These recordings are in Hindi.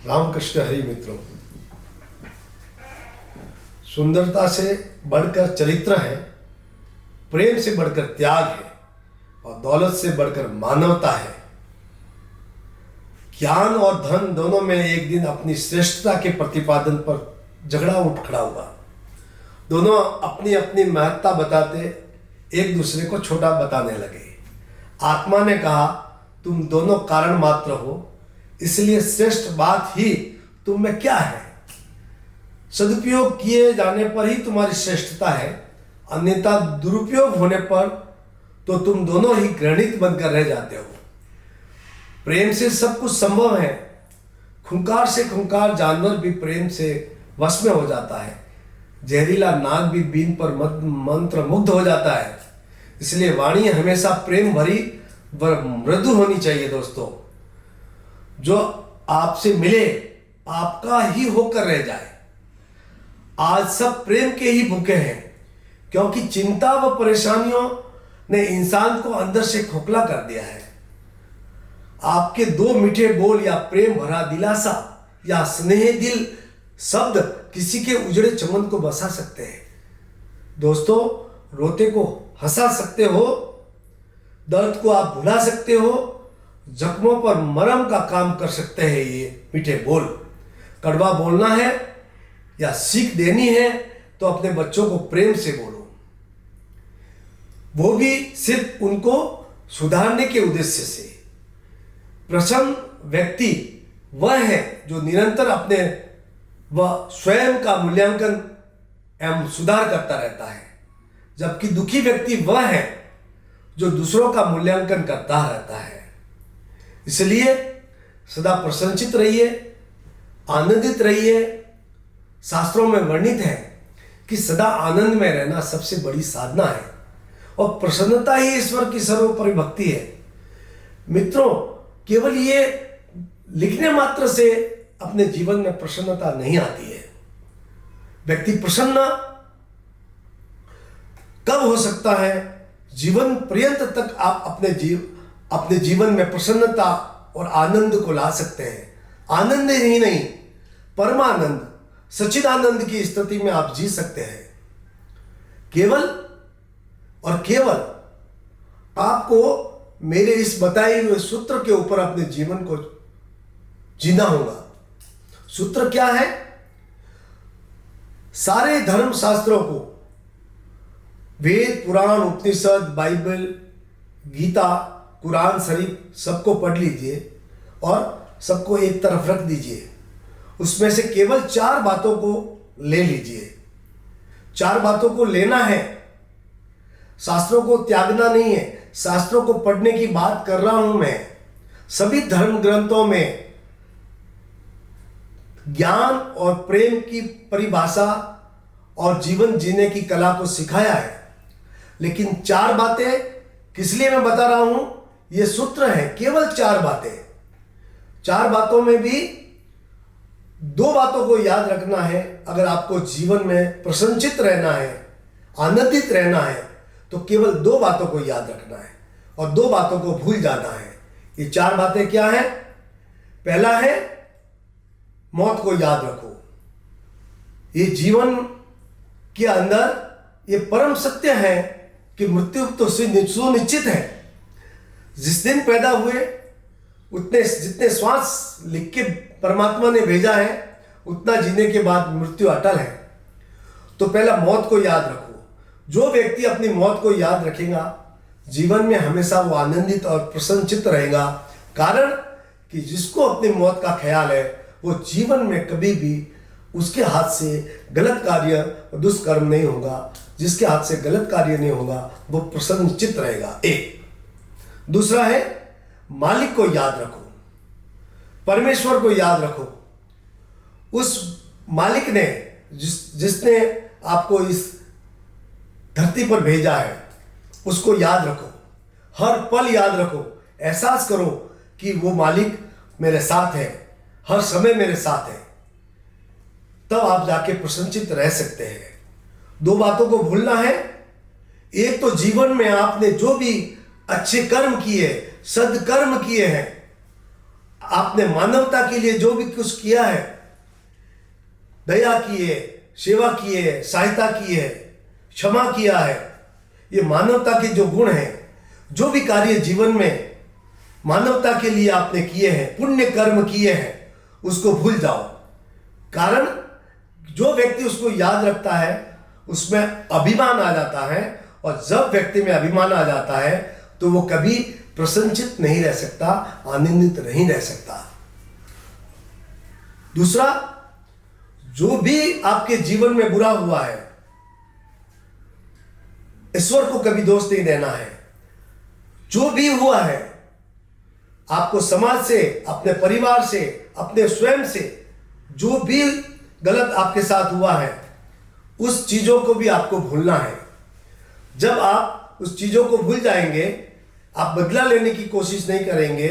रामकृष्ण हरि मित्रों, सुंदरता से बढ़कर चरित्र है, प्रेम से बढ़कर त्याग है और दौलत से बढ़कर मानवता है। ज्ञान और धन दोनों में एक दिन अपनी श्रेष्ठता के प्रतिपादन पर झगड़ा उठ खड़ा हुआ। दोनों अपनी अपनी महत्ता बताते एक दूसरे को छोटा बताने लगे। आत्मा ने कहा, तुम दोनों कारण मात्र हो, इसलिए श्रेष्ठ बात ही तुम में क्या है? सदुपयोग किए जाने पर ही तुम्हारी श्रेष्ठता है, अन्यथा दुरुपयोग होने पर तो तुम दोनों ही घृणित बनकर रह जाते हो। प्रेम से सब कुछ संभव है। खूंखार से खूंखार जानवर भी प्रेम से वश में हो जाता है। जहरीला नाग भी बीन पर मंत्र मुग्ध हो जाता है। इसलिए वाणी हमेशा प्रेम भरी व मृदु होनी चाहिए। दोस्तों, जो आपसे मिले आपका ही होकर रह जाए। आज सब प्रेम के ही भूखे हैं, क्योंकि चिंता व परेशानियों ने इंसान को अंदर से खोखला कर दिया है। आपके दो मीठे बोल या प्रेम भरा दिलासा या स्नेह दिल शब्द किसी के उजड़े चमन को बसा सकते हैं। दोस्तों, रोते को हंसा सकते हो, दर्द को आप भुला सकते हो, जख्मों पर मरहम का काम कर सकते हैं ये मीठे बोल। कड़वा बोलना है या सीख देनी है तो अपने बच्चों को प्रेम से बोलो, वो भी सिर्फ उनको सुधारने के उद्देश्य से। प्रसन्न व्यक्ति वह है जो निरंतर अपने व स्वयं का मूल्यांकन एवं सुधार करता रहता है, जबकि दुखी व्यक्ति वह है जो दूसरों का मूल्यांकन करता रहता है। इसलिए सदा प्रसन्नचित रहिए, आनंदित रहिए। शास्त्रों में वर्णित है कि सदा आनंद में रहना सबसे बड़ी साधना है और प्रसन्नता ही ईश्वर की सर्वोपरि भक्ति है। मित्रों, केवल ये लिखने मात्र से अपने जीवन में प्रसन्नता नहीं आती है। व्यक्ति प्रसन्न कब हो सकता है? जीवन पर्यंत तक आप अपने जीवन में प्रसन्नता और आनंद को ला सकते हैं। आनंद ही नहीं, परमानंद, सच्चिदानंद की स्थिति में आप जी सकते हैं। केवल और केवल आपको मेरे इस बताए हुए सूत्र के ऊपर अपने जीवन को जीना होगा। सूत्र क्या है? सारे धर्म शास्त्रों को, वेद, पुराण, उपनिषद, बाइबल, गीता, कुरान शरीफ सबको पढ़ लीजिए और सबको एक तरफ रख दीजिए। उसमें से केवल 4 बातों को ले लीजिए। 4 बातों को लेना है, शास्त्रों को त्यागना नहीं है। शास्त्रों को पढ़ने की बात कर रहा हूं मैं। सभी धर्म ग्रंथों में ज्ञान और प्रेम की परिभाषा और जीवन जीने की कला को सिखाया है। लेकिन 4 बातें किस लिए मैं बता रहा हूं? ये सूत्र है, केवल 4 बातें। 4 बातों में भी 2 बातों को याद रखना है। अगर आपको जीवन में प्रसन्नचित रहना है, आनंदित रहना है, तो केवल 2 बातों को याद रखना है और 2 बातों को भूल जाना है। ये 4 बातें क्या है? पहला है, मौत को याद रखो। ये जीवन के अंदर ये परम सत्य है कि मृत्यु तो सुनिश्चित है। जिस दिन पैदा हुए उतने जितने श्वास लिख के परमात्मा ने भेजा है, उतना जीने के बाद मृत्यु अटल है। तो पहला मौत को याद रखो। जो व्यक्ति अपनी मौत को याद रखेगा, जीवन में हमेशा वो आनंदित और प्रसन्नचित्त रहेगा। कारण कि जिसको अपनी मौत का ख्याल है, वो जीवन में कभी भी उसके हाथ से गलत कार्य, दुष्कर्म नहीं होगा। जिसके हाथ से गलत कार्य नहीं होगा, वो प्रसन्नचित्त रहेगा। एक। दूसरा है, मालिक को याद रखो, परमेश्वर को याद रखो। उस मालिक ने जिसने आपको इस धरती पर भेजा है, उसको याद रखो। हर पल याद रखो। एहसास करो कि वो मालिक मेरे साथ है, हर समय मेरे साथ है। तब आप जाके प्रसन्नचित्त रह सकते हैं। 2 बातों को भूलना है। एक तो जीवन में आपने जो भी अच्छे कर्म किए, सदकर्म किए हैं, आपने मानवता के लिए जो भी कुछ किया है, दया की है, सेवा की है, सहायता की है, क्षमा किया है, ये मानवता के जो गुण हैं, जो भी कार्य जीवन में मानवता के लिए आपने किए हैं, पुण्य कर्म किए हैं, उसको भूल जाओ। कारण जो व्यक्ति उसको याद रखता है उसमें अभिमान आ जाता है, और जब व्यक्ति में अभिमान आ जाता है तो वो कभी प्रसन्नचित नहीं रह सकता, आनंदित नहीं रह सकता। दूसरा, जो भी आपके जीवन में बुरा हुआ है, ईश्वर को कभी दोष नहीं देना है। जो भी हुआ है, आपको समाज से, अपने परिवार से, अपने स्वयं से जो भी गलत आपके साथ हुआ है, उस चीजों को भी आपको भूलना है। जब आप उस चीजों को भूल जाएंगे, आप बदला लेने की कोशिश नहीं करेंगे,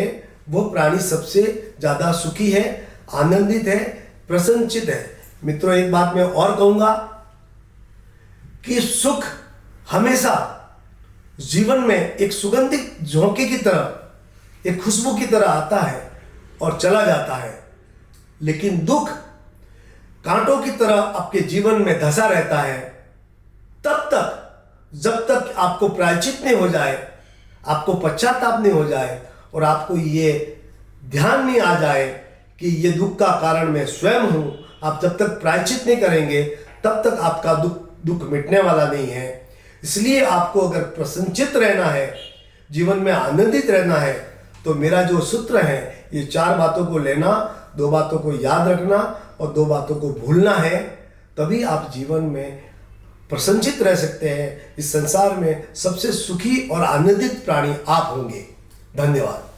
वो प्राणी सबसे ज्यादा सुखी है, आनंदित है, प्रसन्नचित है। मित्रों, एक बात मैं और कहूंगा कि सुख हमेशा जीवन में एक सुगंधित झोंके की तरह, एक खुशबू की तरह आता है और चला जाता है, लेकिन दुख कांटों की तरह आपके जीवन में धंसा रहता है तब तक, जब तक आपको प्रायश्चित नहीं हो जाए, आपको पश्चाताप नहीं हो जाए, और आपको ये ध्यान नहीं आ जाए कि ये दुख का कारण मैं स्वयं हूं। आप जब तक प्रायश्चित नहीं करेंगे तब तक आपका दुख मिटने वाला नहीं है। इसलिए आपको अगर प्रसन्नचित रहना है, जीवन में आनंदित रहना है, तो मेरा जो सूत्र है, ये 4 बातों को लेना, 2 बातों को याद रखना और 2 बातों को भूलना है। तभी आप जीवन में प्रसन्नचित रह सकते हैं। इस संसार में सबसे सुखी और आनंदित प्राणी आप होंगे। धन्यवाद।